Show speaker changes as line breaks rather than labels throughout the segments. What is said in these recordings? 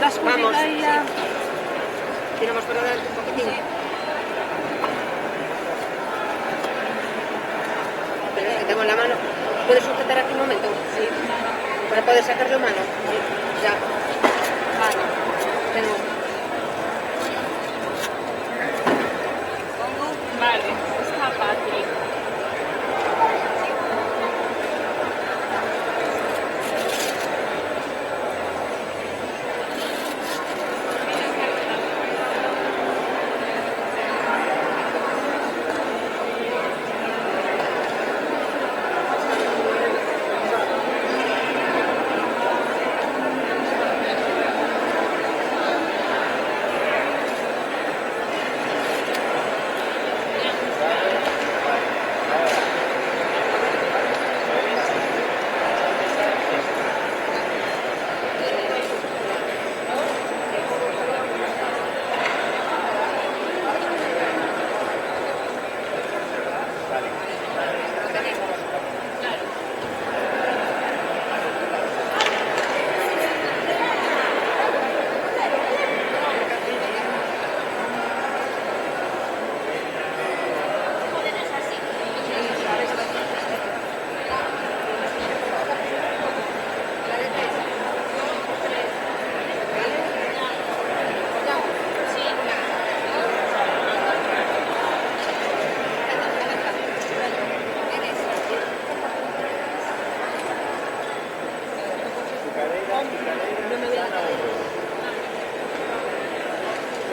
Vamos, sí. Tiramos para adelante un poquitín. Pero es que tengo en la mano. ¿Puedes sujetar aquí un momento? Sí. Para poder sacarlo en mano. Sí. Ya. Vale. Tengo.
Vale, está fácil.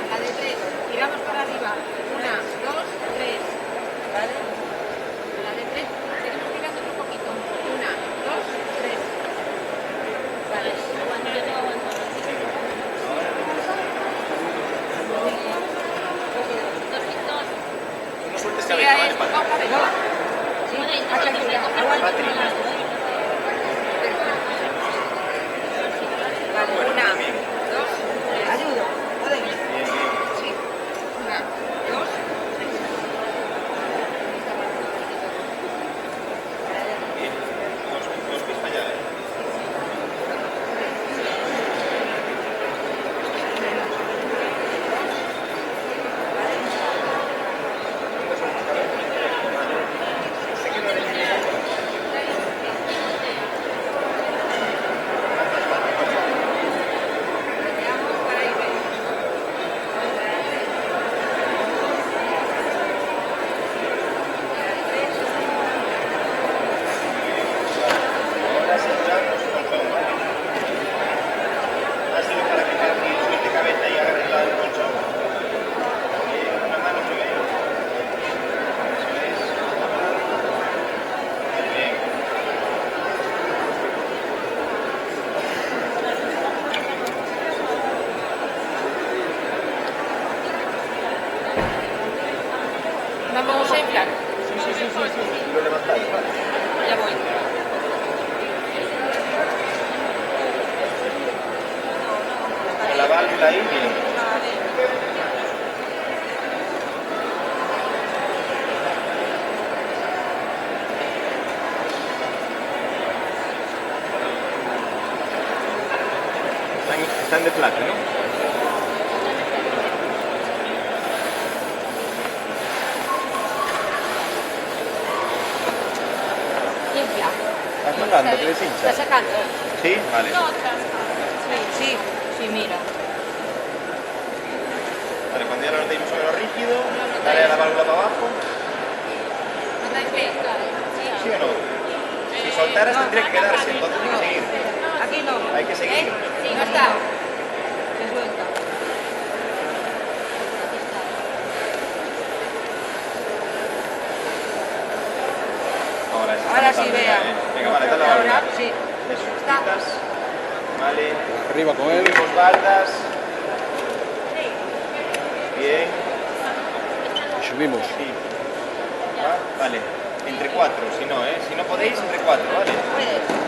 La de 3. Tiramos para arriba. 1, 2, 3. ¿Vale? La de 3. Seguimos tirando un poquito. 1, 2, 3. Vale.
No sueltes cabeza, vale, vale.
Sí, aguanta. Vale, 1, 2, 3. Ayudo. ¿Podéis? Sí. 1, 2, 3.
Bien. Dos pies para allá,
Vamos a inflar.
Sí. Lo levantáis, vale.
Ya voy.
La válvula ahí, bien. Están de plata, ¿no?
Infla.
¿Estás mandando? ¿Te
Está
deshinchas?
sacando.
Sí, vale.
Sí, sí, mira.
Vale, cuando ya lo notéis más o menos rígido, dale a la válvula para abajo. ¿Sí o no? Si soltaras tendría que quedarse, entonces hay que seguir.
Aquí no.
Hay que seguir.
Sí, no está. Se suelta. Ahora sí, vea.
Venga, vale, dale la válvula.
Sí.
Eso,
Está.
quitas. Vale.
Arriba con él.
Subimos baldas. Bien.
Y subimos.
Sí. Vale. Entre 4, si no, ¿eh? Si no podéis, entre 4, ¿vale?
Puedes.